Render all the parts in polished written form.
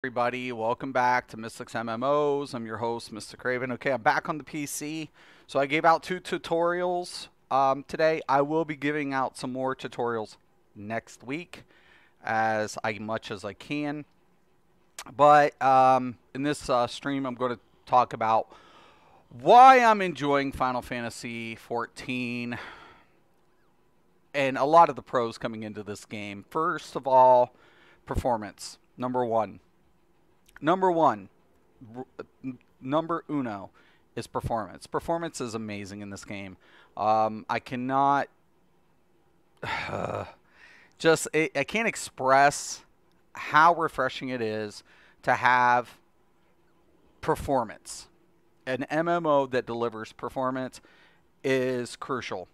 Everybody, welcome back to Mystics MMOs. I'm your host, Mystic Raven. Okay, I'm back on the PC. So I gave out two tutorials today. I will be giving out some more tutorials next week, much as I can. But in this stream, I'm going to talk about why I'm enjoying Final Fantasy XIV and a lot of the pros coming into this game. First of all, performance. Number one, number uno is performance. Performance is amazing in this game. I cannot I can't express how refreshing it is to have performance. An MMO that delivers performance is crucial,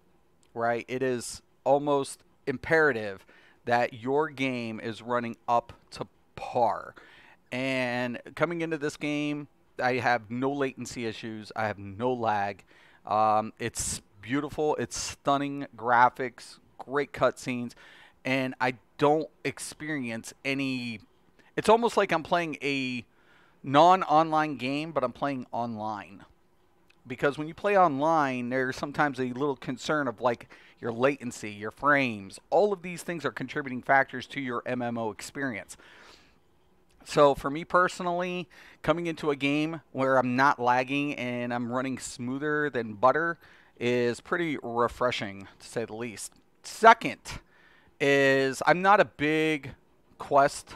right? It is almost imperative that your game is running up to par. And coming into this game, I have no latency issues. I have no lag. It's beautiful. It's stunning graphics, great cutscenes, and I don't experience any. It's almost like I'm playing a non-online game, but I'm playing online. Because when you play online, there's sometimes a little concern of like your latency, your frames. All of these things are contributing factors to your MMO experience. So for me personally, coming into a game where I'm not lagging and I'm running smoother than butter is pretty refreshing, to say the least. Second is I'm not a big quest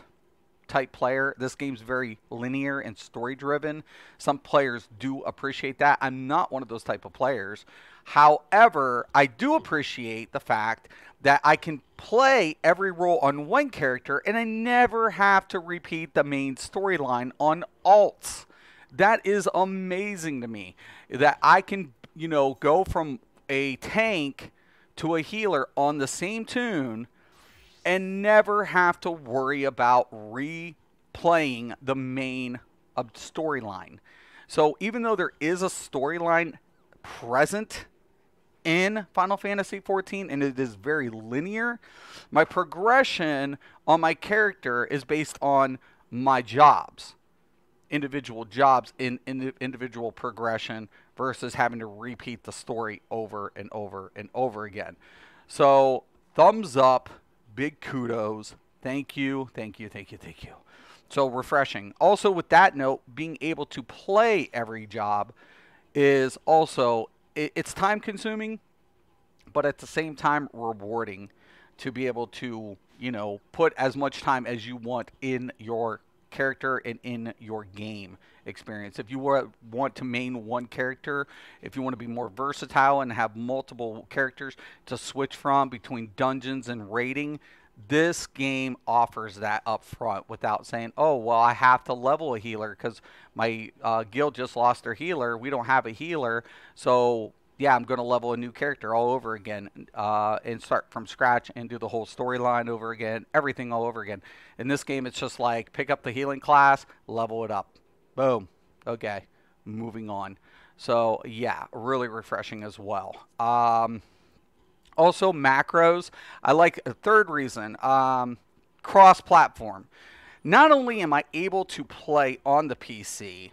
type player. This game's very linear and story driven. Some players do appreciate that. I'm not one of those type of players. However, I do appreciate the fact that I can play every role on one character and I never have to repeat the main storyline on alts. That is amazing to me. That I can, go from a tank to a healer on the same tune and never have to worry about replaying the main storyline. So even though there is a storyline present in Final Fantasy XIV and it is very linear, my progression on my character is based on my jobs, individual jobs in individual progression versus having to repeat the story over and over and over again. So thumbs up. Big kudos. Thank you, thank you, thank you, thank you. So refreshing. Also, with that note, being able to play every job is also, it's time consuming, but at the same time rewarding to be able to, put as much time as you want in your character and in your game experience. If you want to main one character, if you want to be more versatile and have multiple characters to switch from between dungeons and raiding, this game offers that up front without saying, oh, well, I have to level a healer because my guild just lost their healer. We don't have a healer. So, yeah, I'm going to level a new character all over again and start from scratch and do the whole storyline over again, everything all over again. In this game, it's just like pick up the healing class, level it up. Boom. Okay. Moving on. So, yeah, really refreshing as well. Also, macros. I like a third reason, cross-platform. Not only am I able to play on the PC,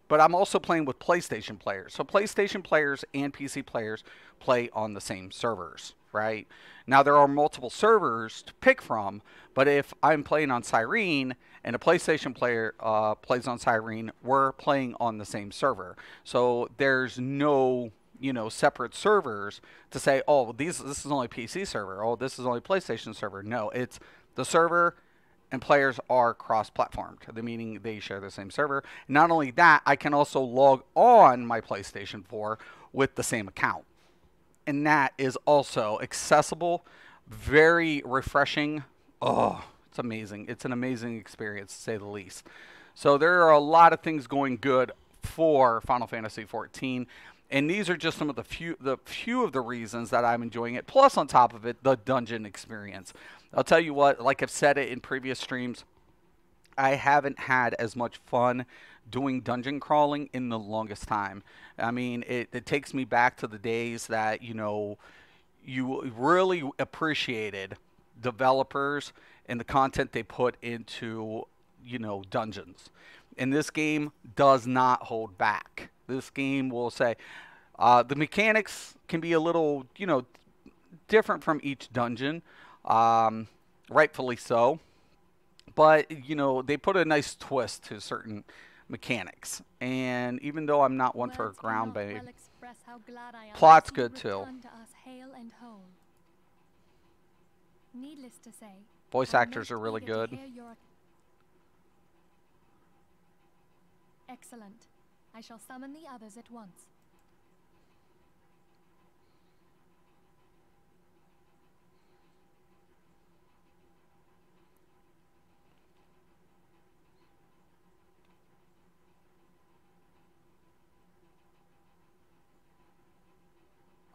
but I'm also playing with PlayStation players. So PlayStation players and PC players play on the same servers, right? Now, there are multiple servers to pick from, but if I'm playing on Cyrene and a PlayStation player plays on Cyrene, we're playing on the same server. So there's no, separate servers to say, oh, this is only PC server. Oh, this is only PlayStation server. No, it's the server and players are cross-platformed, meaning they share the same server. Not only that, I can also log on my PlayStation 4 with the same account. And that is also accessible, very refreshing. Oh, it's amazing. It's an amazing experience, to say the least. So there are a lot of things going good for Final Fantasy XIV. And these are just some of the few of the reasons that I'm enjoying it. Plus, on top of it, the dungeon experience. I'll tell you what, like I've said it in previous streams, I haven't had as much fun doing dungeon crawling in the longest time. I mean, it takes me back to the days that, you really appreciated developers and the content they put into dungeons. And this game does not hold back. This game will say the mechanics can be a little, different from each dungeon, um, rightfully so. But they put a nice twist to certain mechanics. And even though I'm not one for ground bay, plot's good too. Needless to say, Voice actors are really good. Excellent. I shall summon the others at once.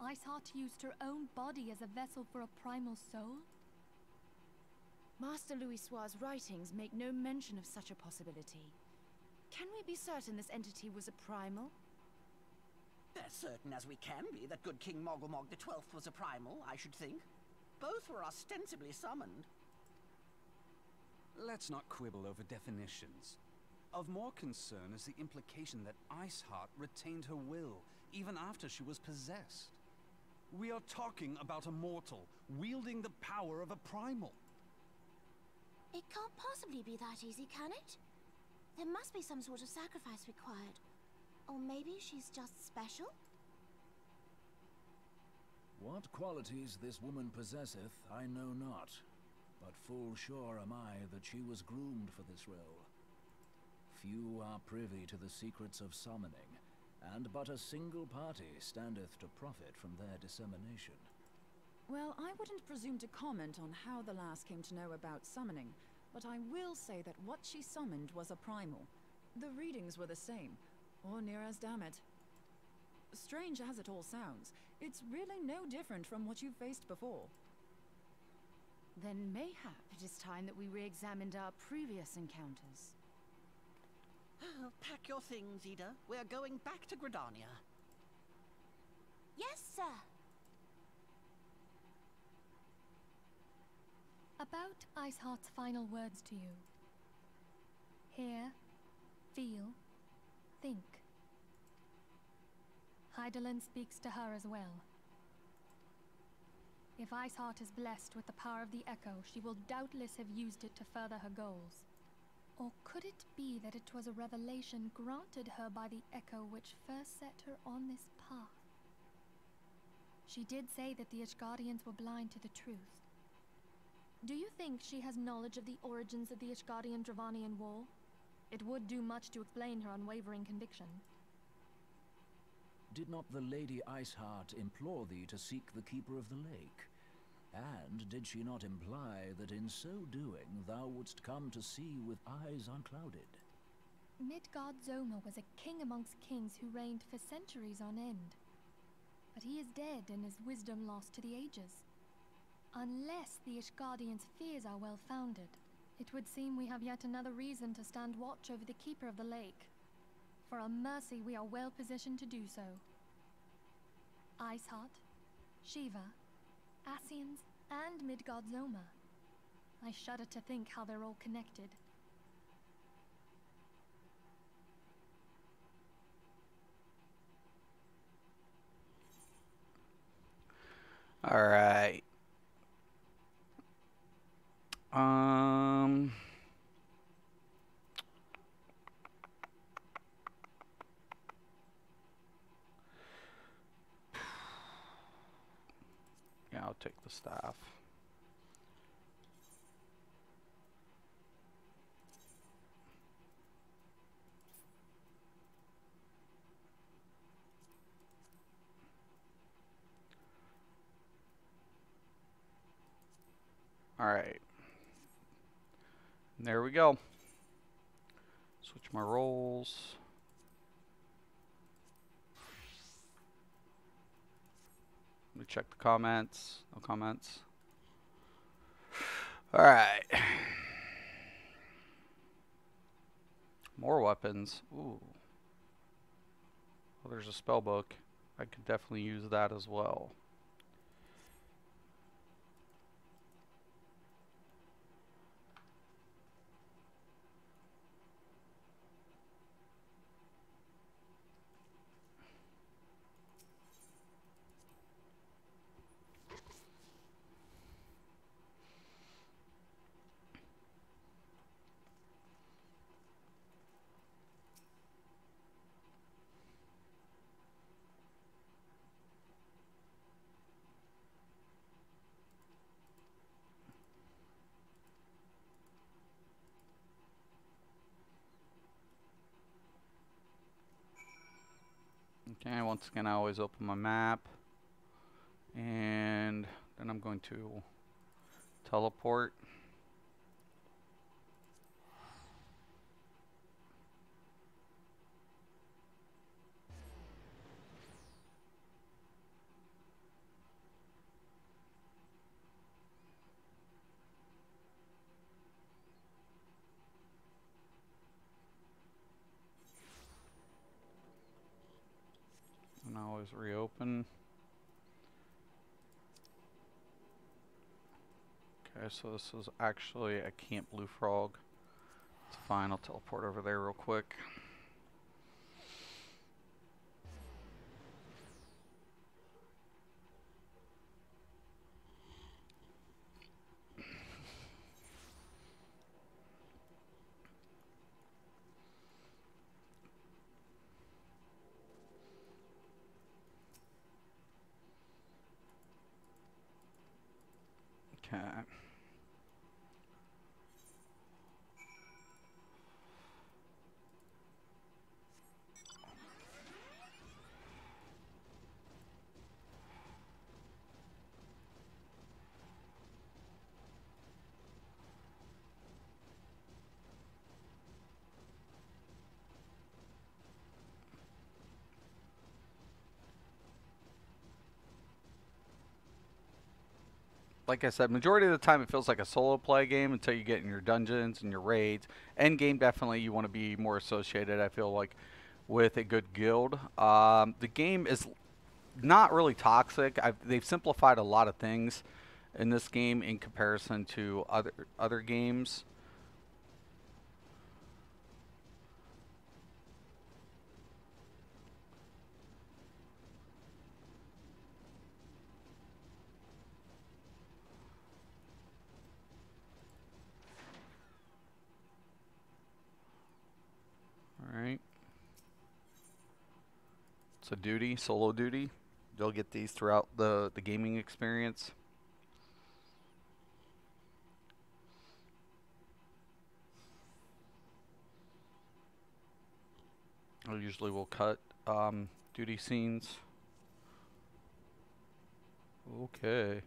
Iceheart used her own body as a vessel for a primal soul? Master Louisoix's writings make no mention of such a possibility. Can we be certain this entity was a primal? As certain as we can be that good King Mogglmog XII was a primal, I should think. Both were ostensibly summoned. Let's not quibble over definitions. Of more concern is the implication that Iceheart retained her will, even after she was possessed. We are talking about a mortal, wielding the power of a primal. It can't possibly be that easy, can it? There must be some sort of sacrifice required. Or maybe she's just special? What qualities this woman possesseth, I know not. But full sure am I that she was groomed for this role. Few are privy to the secrets of summoning, and but a single party standeth to profit from their dissemination. Well, I wouldn't presume to comment on how the lass came to know about summoning, but I will say that what she summoned was a primal. The readings were the same, or near as, damn it. Strange as it all sounds, it's really no different from what you've faced before. Then mayhap it is time that we re-examined our previous encounters. Pack your things, Ida. We're going back to Gridania. Yes, sir. About Iceheart's final words to you. Hear, feel, think. Hydaelyn speaks to her as well. If Iceheart is blessed with the power of the Echo, she will doubtless have used it to further her goals. Or could it be that it was a revelation granted her by the Echo which first set her on this path? She did say that the Ishgardians were blind to the truth. Do you think she has knowledge of the origins of the Ishgardian-Dravanian War? It would do much to explain her unwavering conviction. Did not the Lady Iceheart implore thee to seek the Keeper of the Lake? And did she not imply that in so doing thou wouldst come to see with eyes unclouded? Midgard-Zoma was a king amongst kings who reigned for centuries on end. But he is dead and his wisdom lost to the ages. Unless the Ishgardians' fears are well-founded, it would seem we have yet another reason to stand watch over the Keeper of the Lake. For a mercy, we are well positioned to do so. Iceheart, Shiva, Ascians, and Midgard-Zoma. I shudder to think how they're all connected. All right. Yeah, I'll take the staff. All right. There we go. Switch my roles. Let me check the comments. No comments. All right. More weapons. Ooh. Well, there's a spell book. I could definitely use that as well. Okay, once again, I always open my map. And then I'm going to teleport. And I always reopen. Okay, so this is actually a Camp Blue Frog. It's fine, I'll teleport over there real quick. Okay. Like I said, majority of the time it feels like a solo play game until you get in your dungeons and your raids. End game, definitely you want to be more associated, I feel like, with a good guild. The game is not really toxic. They've simplified a lot of things in this game in comparison to other games. Alright. It's a duty, solo duty. You'll get these throughout the gaming experience. I usually will cut duty scenes. Okay.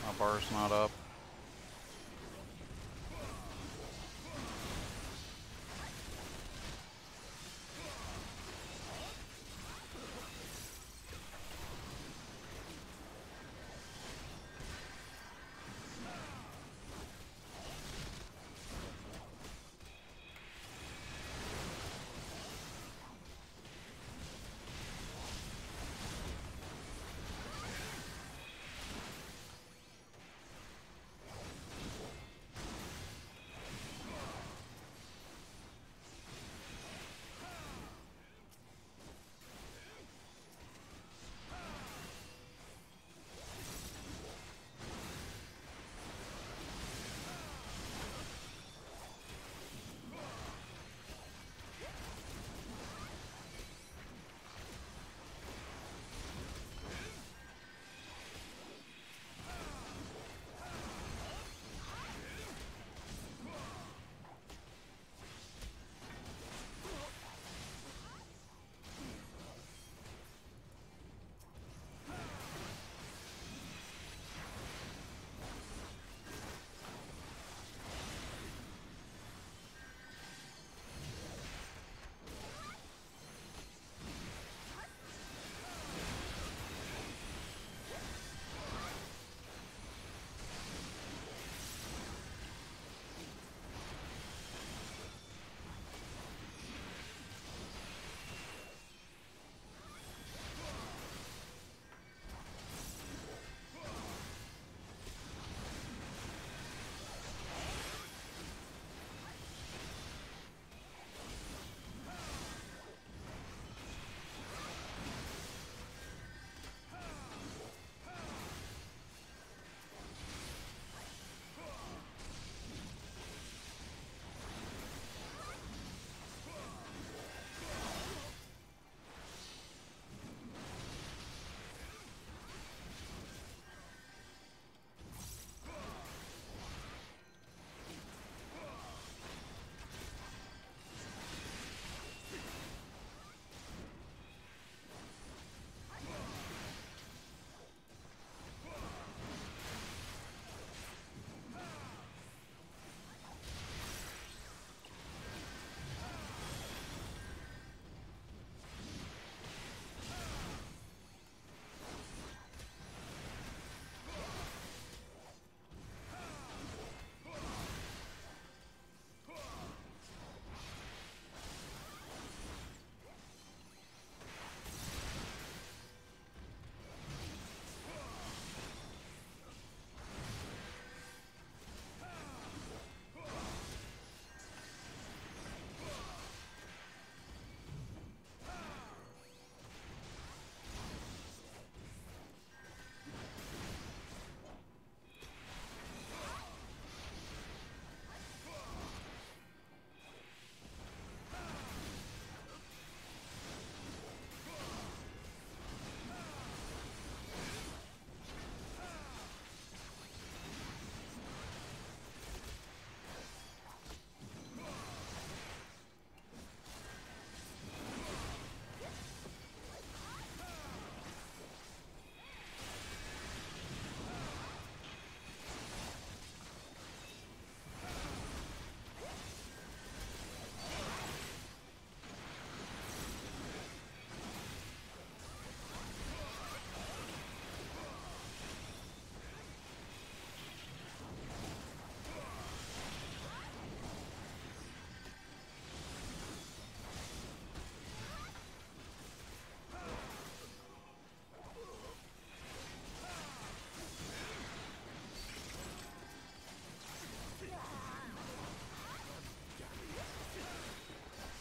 My bar's not up.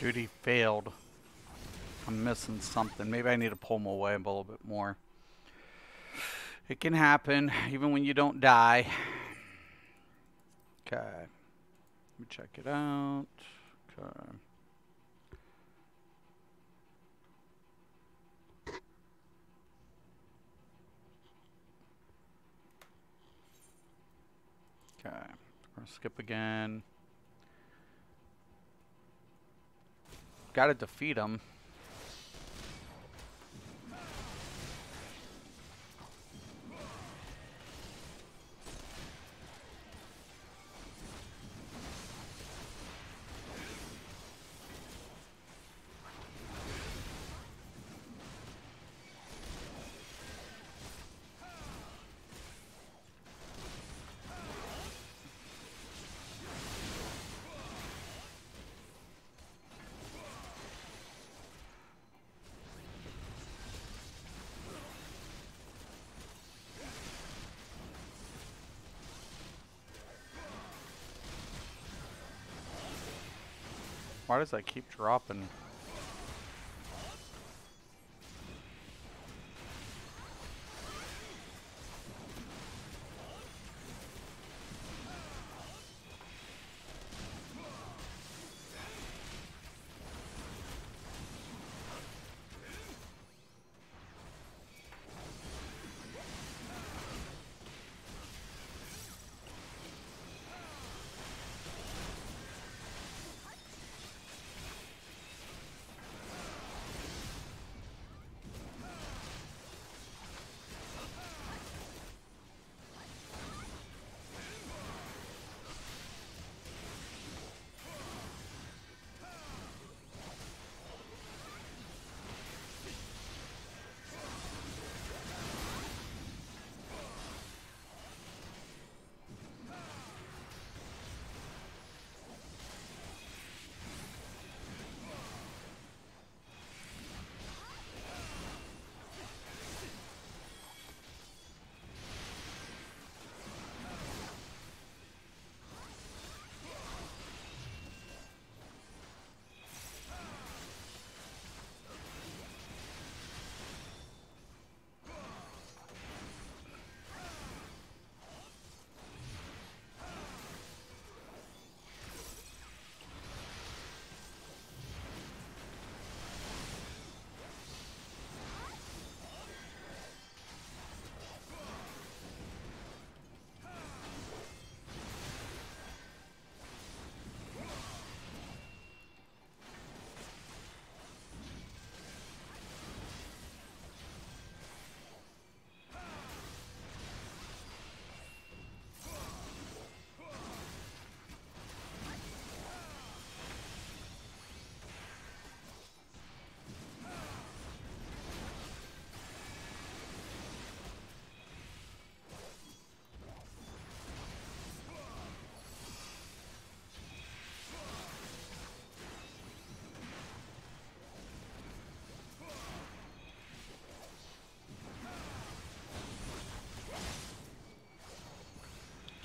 Dude, he failed. I'm missing something. Maybe I need to pull him away a little bit more. It can happen, even when you don't die. Okay. Let me check it out. Okay. Okay. We're gonna skip again. Gotta defeat him. Why does that keep dropping?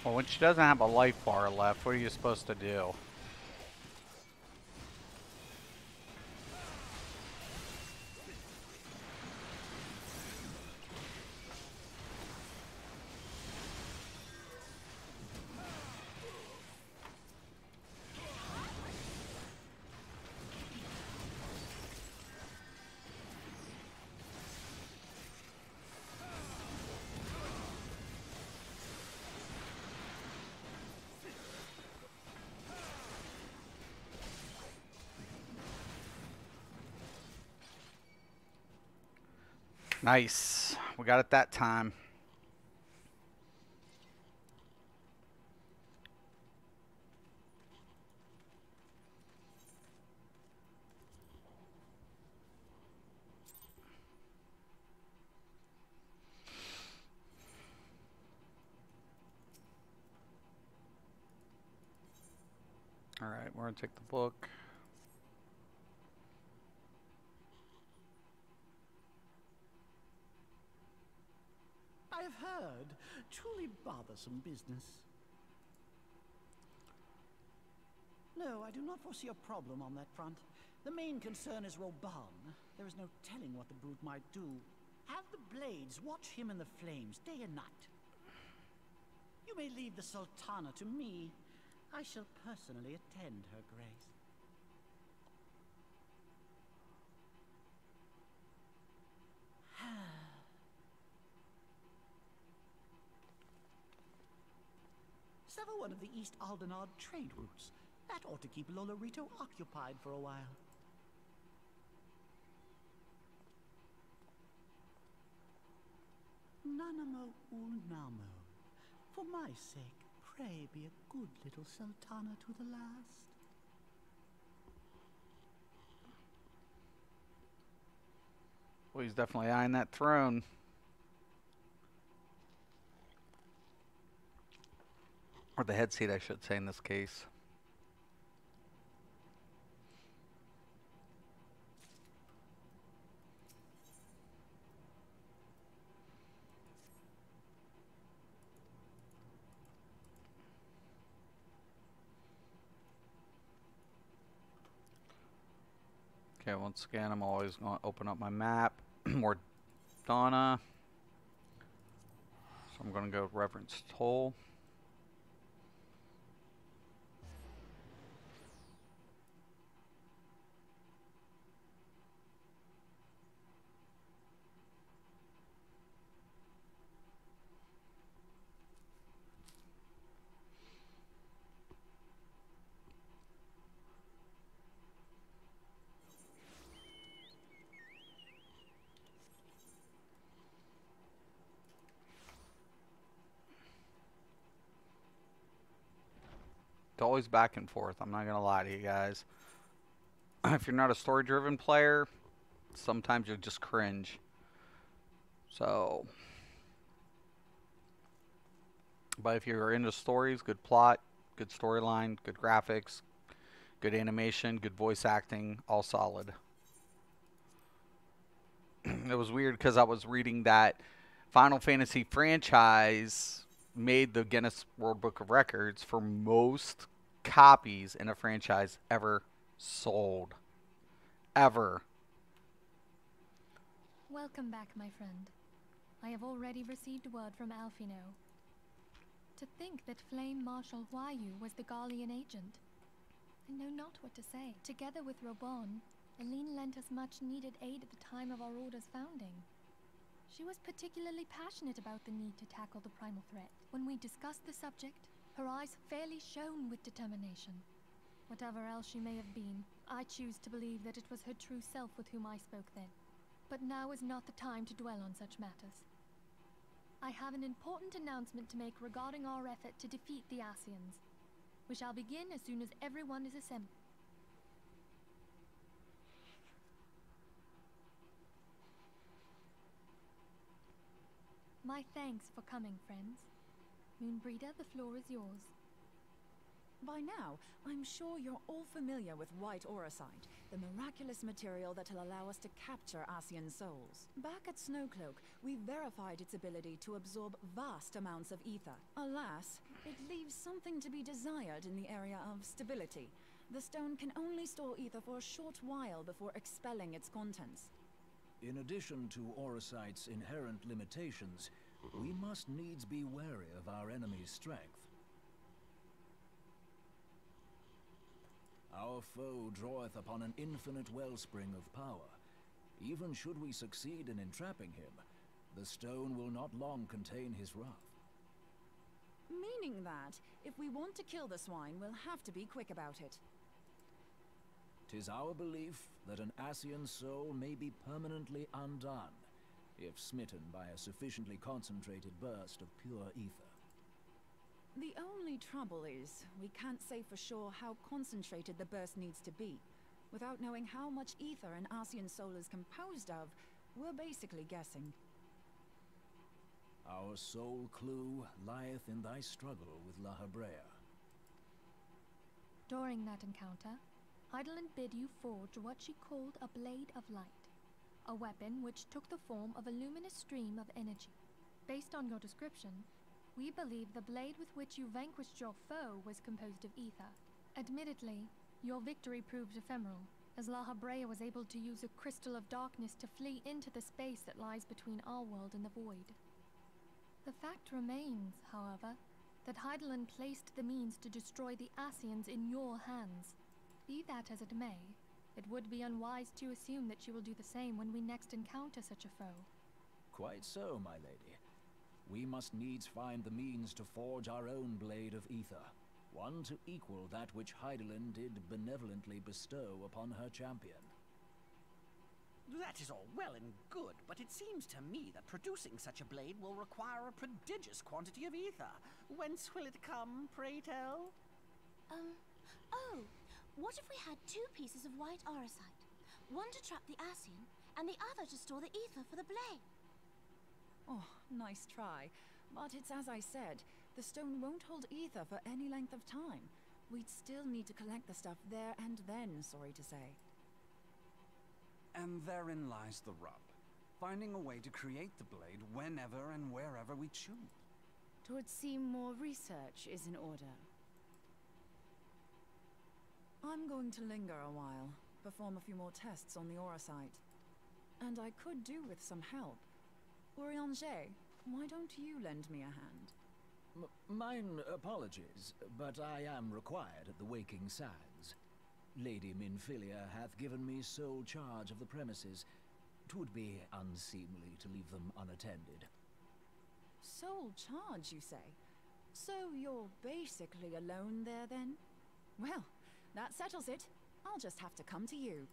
Well, when she doesn't have a life bar left, what are you supposed to do? Nice. We got it that time. All right, we're going to take the book. I've heard. Truly bothersome business. No, I do not foresee a problem on that front. The main concern is Roban. There is no telling what the brute might do. Have the blades watch him in the flames day and night. You may leave the Sultana to me. I shall personally attend her grace. Sever one of the East Aldenard trade routes. That ought to keep Lolorito occupied for a while. Nanamo Unamo. For my sake, pray be a good little Sultana to the last. Well, he's definitely eyeing that throne. Or the head seat, I should say, in this case. Okay, once again, I'm always going to open up my map. More Donna. So I'm going to go Reverence Toll. It's always back and forth. I'm not going to lie to you guys. If you're not a story-driven player, sometimes you'll just cringe. So, but if you're into stories, good plot, good storyline, good graphics, good animation, good voice acting, all solid. It was weird because I was reading that Final Fantasy franchise made the Guinness World Book of Records for most copies in a franchise ever sold. Ever. Welcome back, my friend. I have already received word from Alfino. To think that Flame Marshal Huayu was the Garlean agent. I know not what to say. Together with Robon, Aline lent us much-needed aid at the time of our Order's founding. She was particularly passionate about the need to tackle the primal threat. When we discussed the subject, her eyes fairly shone with determination. Whatever else she may have been, I choose to believe that it was her true self with whom I spoke then. But now is not the time to dwell on such matters. I have an important announcement to make regarding our effort to defeat the Asians. We shall begin as soon as everyone is assembled. My thanks for coming, friends. Moonbreeder, the floor is yours. By now, I'm sure you're all familiar with white auricite, the miraculous material that'll allow us to capture Asian souls. Back at Snowcloak, we verified its ability to absorb vast amounts of ether. Alas, it leaves something to be desired in the area of stability. The stone can only store ether for a short while before expelling its contents. In addition to auricite's inherent limitations, we must needs be wary of our enemy's strength. Our foe draweth upon an infinite wellspring of power. Even should we succeed in entrapping him, the stone will not long contain his wrath. Meaning that, if we want to kill the swine, we'll have to be quick about it. 'Tis our belief that an Asian soul may be permanently undone, if smitten by a sufficiently concentrated burst of pure ether. The only trouble is, we can't say for sure how concentrated the burst needs to be. Without knowing how much ether an Asian soul is composed of, we're basically guessing. Our sole clue lieth in thy struggle with La Hebrea. During that encounter, Heidelin bid you forge what she called a Blade of Light, a weapon which took the form of a luminous stream of energy. Based on your description, we believe the blade with which you vanquished your foe was composed of ether, Admittedly, your victory proved ephemeral, as La Habrea was able to use a crystal of darkness to flee into the space that lies between our world and the void. The fact remains, however, that Heidelin placed the means to destroy the Ascians in your hands. Be that as it may, it would be unwise to assume that she will do the same when we next encounter such a foe. Quite so, my lady. We must needs find the means to forge our own blade of ether, one to equal that which Heidelin did benevolently bestow upon her champion. That is all well and good, but it seems to me that producing such a blade will require a prodigious quantity of ether. Whence will it come, pray tell? Oh, what if we had 2 pieces of white orosite? One to trap the Ascian, and the other to store the ether for the blade. Oh, nice try. But it's as I said, the stone won't hold ether for any length of time. We'd still need to collect the stuff there and then, sorry to say. And therein lies the rub. Finding a way to create the blade whenever and wherever we choose. 'Twould seem more research is in order. I'm going to linger a while, perform a few more tests on the orosite. And I could do with some help. Urianger, why don't you lend me a hand? Mine apologies, but I am required at the Waking Sands. Lady Minfilia hath given me sole charge of the premises. 'Twould be unseemly to leave them unattended. Sole charge, you say? So you're basically alone there, then? Well, that settles it. I'll just have to come to you.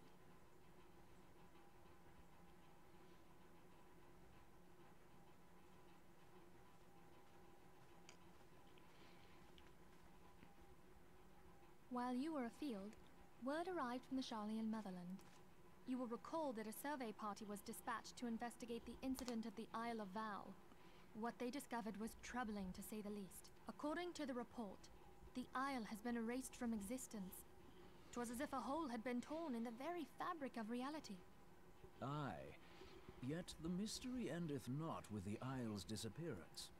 While you were afield, word arrived from the Charlian motherland. You will recall that a survey party was dispatched to investigate the incident at the Isle of Val. What they discovered was troubling, to say the least. According to the report, the isle has been erased from existence. 'Twas as if a hole had been torn in the very fabric of reality. Aye, yet the mystery endeth not with the isle's disappearance.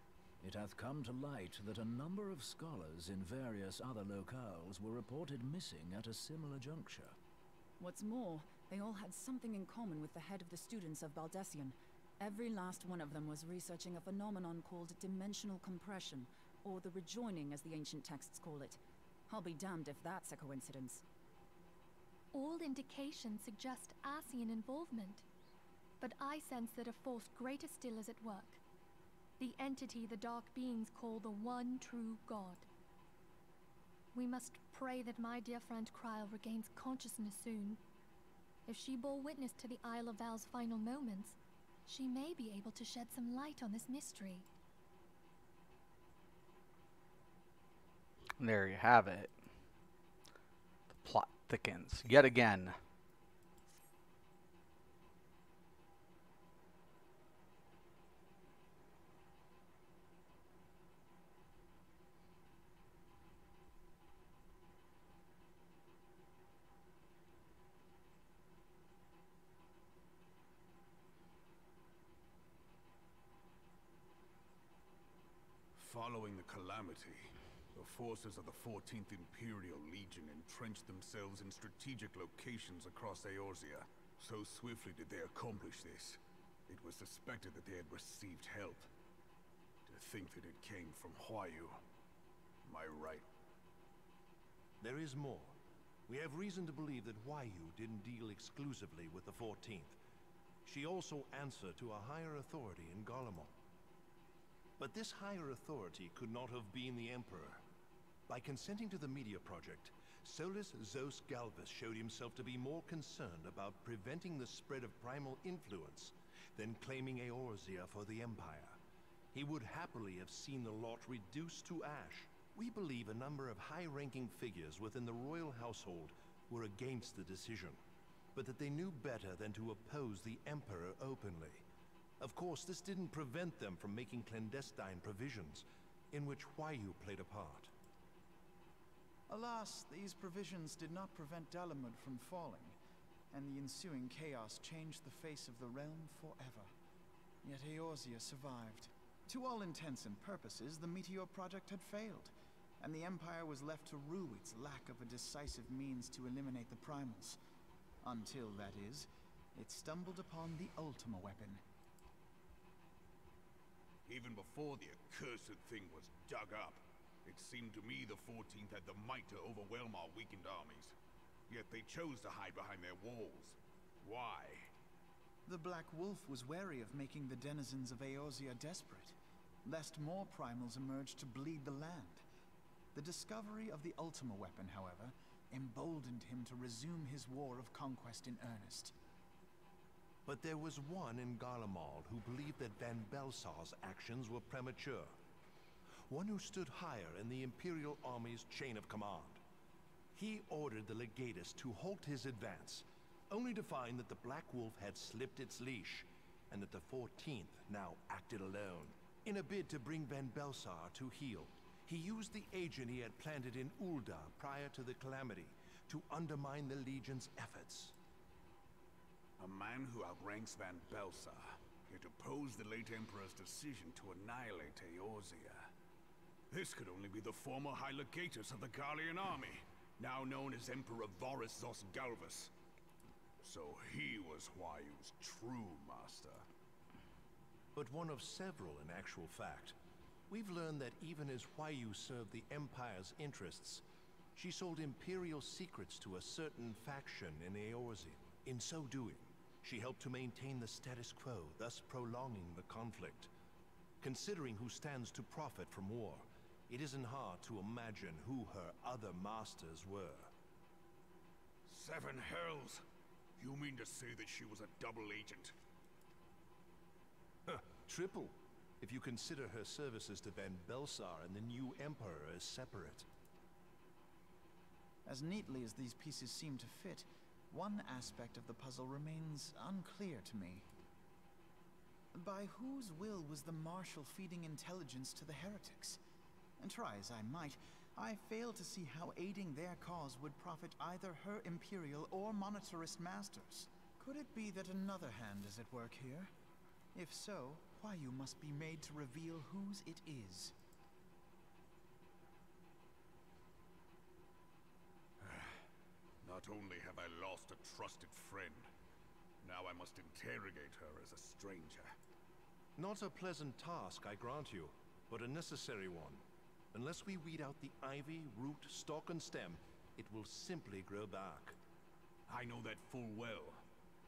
It hath come to light that a number of scholars in various other locales were reported missing at a similar juncture. What's more, they all had something in common with the head of the students of Baldessian. Every last one of them was researching a phenomenon called dimensional compression, or the rejoining as the ancient texts call it. I'll be damned if that's a coincidence. All indications suggest Ascian involvement, but I sense that a force greater still is at work. The entity the Dark Beings call the One True God. We must pray that my dear friend Kryl regains consciousness soon. If she bore witness to the Isle of Val's final moments, she may be able to shed some light on this mystery. There you have it. The plot thickens yet again. Following the calamity, the forces of the 14th Imperial Legion entrenched themselves in strategic locations across Eorzea. So swiftly did they accomplish this, it was suspected that they had received help. To think that it came from Huayu. Am I right? There is more. We have reason to believe that Huayu didn't deal exclusively with the 14th. She also answered to a higher authority in Garlemald. But this higher authority could not have been the Emperor. By consenting to the Media Project, Solus Zos Galvus showed himself to be more concerned about preventing the spread of primal influence than claiming Eorzea for the Empire. He would happily have seen the lot reduced to ash. We believe a number of high-ranking figures within the royal household were against the decision, but that they knew better than to oppose the Emperor openly. Of course, this didn't prevent them from making clandestine provisions, in which Huayu played a part. Alas, these provisions did not prevent Dalamud from falling, and the ensuing chaos changed the face of the realm forever. Yet Eorzea survived. To all intents and purposes, the Meteor Project had failed, and the Empire was left to rue its lack of a decisive means to eliminate the primals. Until, that is, it stumbled upon the Ultima weapon. Even before the accursed thing was dug up, it seemed to me the 14th had the might to overwhelm our weakened armies. Yet they chose to hide behind their walls. Why? The Black Wolf was wary of making the denizens of Eorzea desperate, lest more primals emerge to bleed the land. The discovery of the Ultima weapon, however, emboldened him to resume his war of conquest in earnest. But there was one in Garlemald who believed that Van Belsar's actions were premature. One who stood higher in the Imperial Army's chain of command. He ordered the Legatus to halt his advance, only to find that the Black Wolf had slipped its leash, and that the 14th now acted alone. In a bid to bring Van Belsar to heel, he used the agent he had planted in Ul'dah prior to the Calamity to undermine the Legion's efforts. A man who outranks Van Belsar, yet opposed the late Emperor's decision to annihilate Eorzea. This could only be the former High Legatus of the Garlean army, now known as Emperor Voris Zosgalvus. So he was Huayu's true master. But one of several in actual fact. We've learned that even as Huayu served the Empire's interests, she sold Imperial secrets to a certain faction in Eorzea. In so doing, she helped to maintain the status quo, thus prolonging the conflict. Considering who stands to profit from war, it isn't hard to imagine who her other masters were. Seven hells! You mean to say that she was a double agent? Huh, triple, if you consider her services to Van Belsar and the new Emperor as separate. As neatly as these pieces seem to fit, one aspect of the puzzle remains unclear to me. By whose will was the Marshal feeding intelligence to the heretics? And try as I might, I fail to see how aiding their cause would profit either her Imperial or monetarist masters. Could it be that another hand is at work here? If so, Huayu must be made to reveal whose it is. Not only have I lost a trusted friend, now I must interrogate her as a stranger. Not a pleasant task, I grant you, but a necessary one. Unless we weed out the ivy, root, stalk, and stem, it will simply grow back. I know that full well.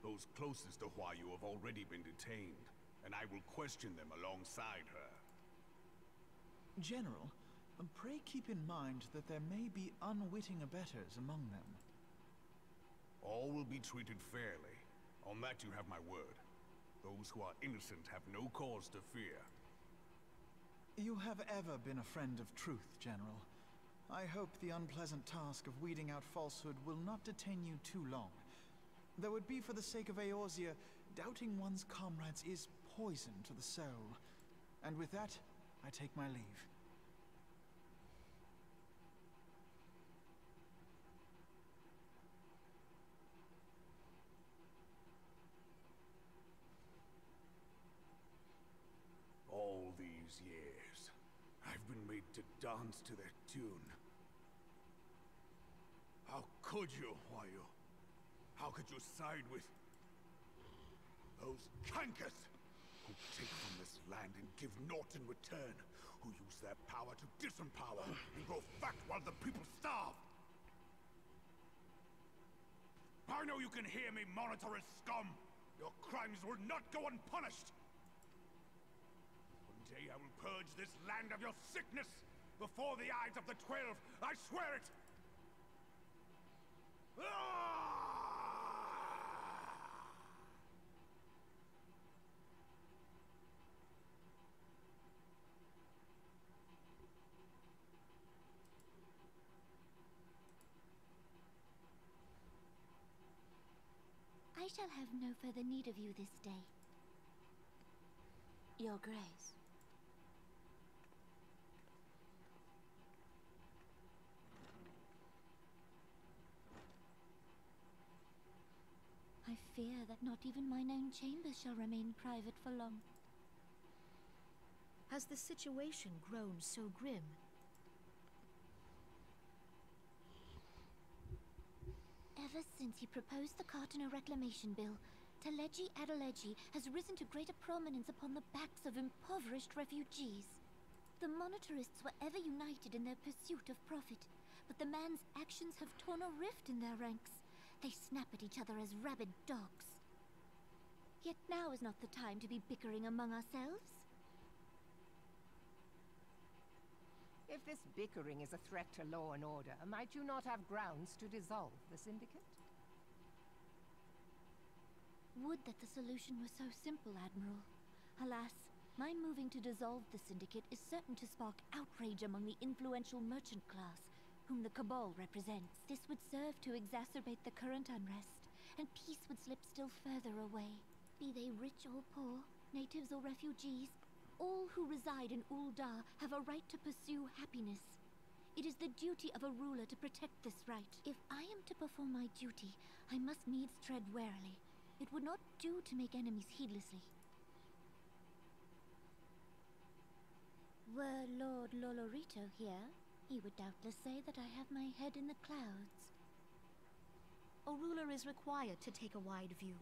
Those closest to Huayu have already been detained, and I will question them alongside her. General, pray keep in mind that there may be unwitting abettors among them. All will be treated fairly. On that you have my word. Those who are innocent have no cause to fear. You have ever been a friend of truth, General. I hope the unpleasant task of weeding out falsehood will not detain you too long. Though it be for the sake of Eorzea, doubting one's comrades is poison to the soul. And with that, I take my leave. All these years, I've been made to dance to their tune. How could you, Huayu? How could you side with those cankers who take from this land and give naught in return, who use their power to disempower and grow fat while the people starve? I know you can hear me, monetarist scum! Your crimes will not go unpunished! One day I will purge this land of your sickness before the eyes of the 12, I swear it! I shall have no further need of you this day, Your Grace. I fear that not even mine own chambers shall remain private for long. Has the situation grown so grim? Ever since he proposed the Cartiner Reclamation Bill, Teleji Adeleji has risen to greater prominence upon the backs of impoverished refugees. The monetarists were ever united in their pursuit of profit, but the man's actions have torn a rift in their ranks. They snap at each other as rabid dogs. Yet now is not the time to be bickering among ourselves. If this bickering is a threat to law and order, might you not have grounds to dissolve the Syndicate? Would that the solution were so simple, Admiral. Alas, my moving to dissolve the Syndicate is certain to spark outrage among the influential merchant class, whom the Cabal represents. This would serve to exacerbate the current unrest, and peace would slip still further away. Be they rich or poor, natives or refugees, all who reside in Ul'dah have a right to pursue happiness. It is the duty of a ruler to protect this right. If I am to perform my duty, I must needs tread warily. It would not do to make enemies heedlessly. Were Lord Lolorito here, he would doubtless say that I have my head in the clouds. A ruler is required to take a wide view.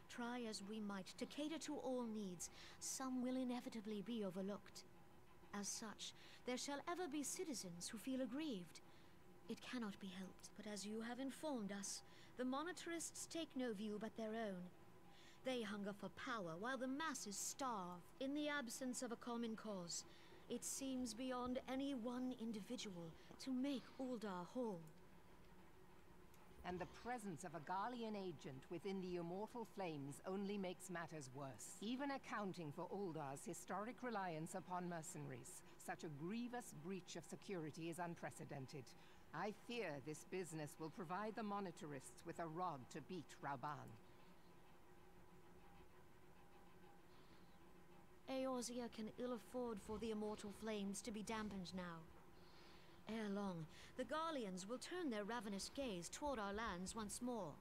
Try as we might to cater to all needs, some will inevitably be overlooked. As such, there shall ever be citizens who feel aggrieved. It cannot be helped, but as you have informed us, the monetarists take no view but their own. They hunger for power while the masses starve. In the absence of a common cause, it seems beyond any one individual to make Ul'dah whole. And the presence of a Garlean agent within the Immortal Flames only makes matters worse. Even accounting for Uldah's historic reliance upon mercenaries, such a grievous breach of security is unprecedented. I fear this business will provide the monetarists with a rod to beat Rauban. Eorzea can ill afford for the Immortal Flames to be dampened now. Ere long, the Garleans will turn their ravenous gaze toward our lands once more.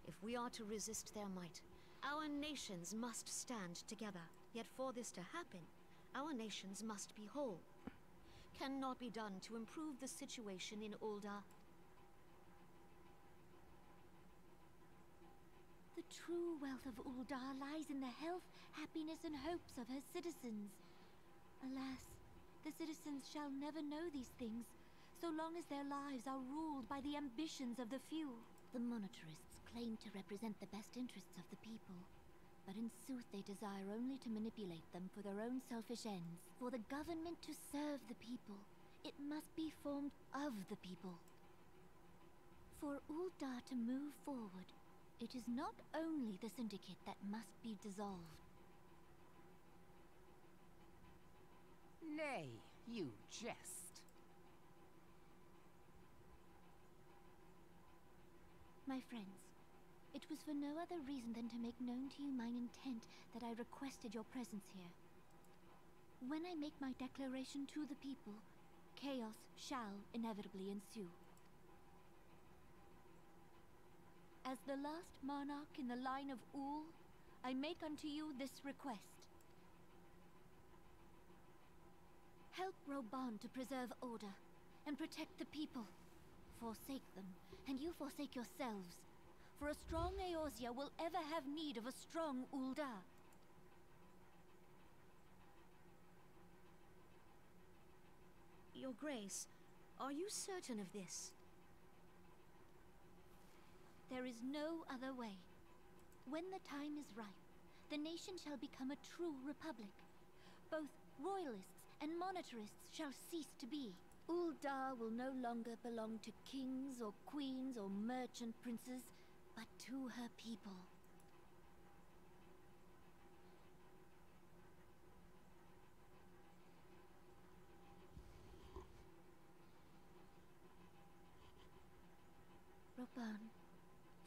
If we are to resist their might, our nations must stand together. Yet for this to happen, our nations must be whole. Cannot be done to improve the situation in Ul'dah. The true wealth of Ul'dah lies in the health, happiness, and hopes of her citizens. Alas, the citizens shall never know these things, so long as their lives are ruled by the ambitions of the few. The monetarists claim to represent the best interests of the people, but in sooth they desire only to manipulate them for their own selfish ends. For the government to serve the people, it must be formed of the people. For Ul'dah to move forward, it is not only the Syndicate that must be dissolved. Nay, you jest. My friends, it was for no other reason than to make known to you mine intent that I requested your presence here. When I make my declaration to the people, chaos shall inevitably ensue. As the last monarch in the line of Ul, I make unto you this request. Help Rauban to preserve order and protect the people. Forsake them, and you forsake yourselves. For a strong Eorzea will ever have need of a strong Ul'dah. Your Grace, are you certain of this? There is no other way. When the time is ripe, the nation shall become a true republic. Both royalists and monetarists shall cease to be. Ul'dah will no longer belong to kings or queens or merchant princes, but to her people. Rauban,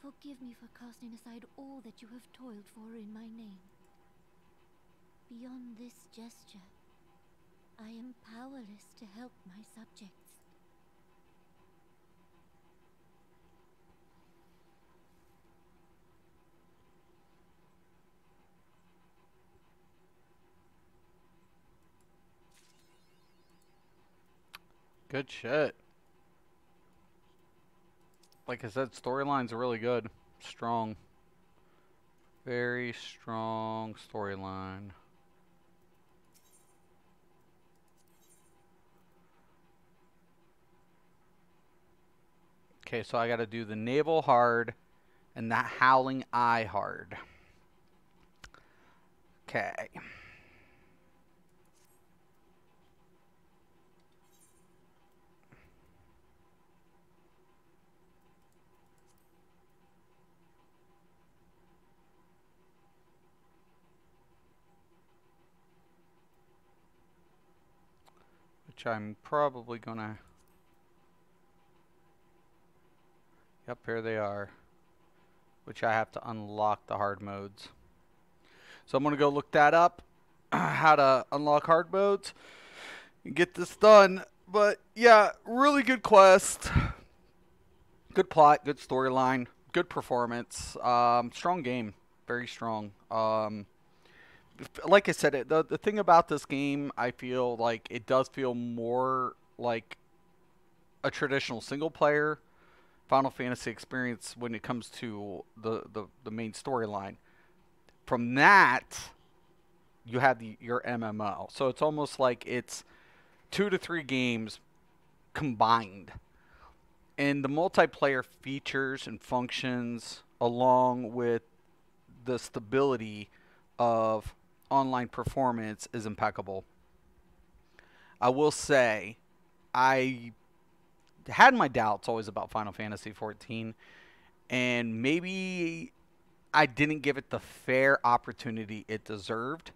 forgive me for casting aside all that you have toiled for in my name. Beyond this gesture, I am powerless to help my subjects. Good shit. Like I said, storyline's really good. Strong. Very strong storyline. Okay, so I got to do the Naval hard and that Howling Eye hard. Okay. Which I'm probably gonna... Yep, here they are. Which I have to unlock the hard modes. So I'm gonna go look that up. How to unlock hard modes and get this done. But yeah, really good quest. Good plot, good storyline, good performance. Strong game. Very strong. Like I said, the thing about this game, I feel like it does feel more like a traditional single player Final Fantasy experience when it comes to the main storyline. From that, you have your MMO. So it's almost like it's 2 to 3 games combined. And the multiplayer features and functions, along with the stability of online performance, is impeccable. I will say, I had my doubts always about Final Fantasy XIV, and maybe I didn't give it the fair opportunity it deserved.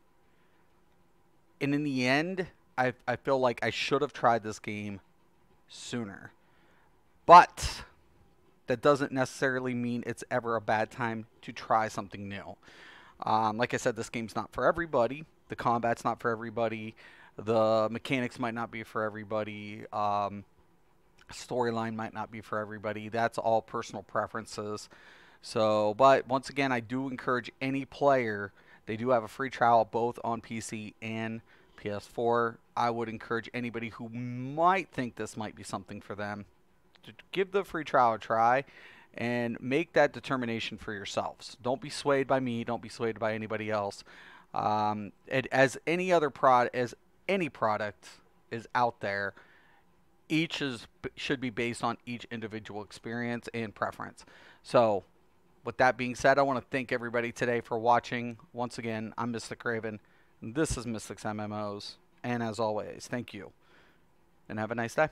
And in the end, I feel like I should have tried this game sooner. But that doesn't necessarily mean it's ever a bad time to try something new. Like I said, this game's not for everybody. The combat's not for everybody. The mechanics might not be for everybody. Storyline might not be for everybody. That's all personal preferences. So, but once again, I do encourage any player. They do have a free trial both on PC and PS4. I would encourage anybody who might think this might be something for them to give the free trial a try and make that determination for yourselves. Don't be swayed by me. Don't be swayed by anybody else. As any product is out there, each should be based on each individual experience and preference. So, with that being said, I want to thank everybody today for watching. Once again, I'm Mystic Raven. This is Mystic's MMOs. And as always, thank you. And have a nice day.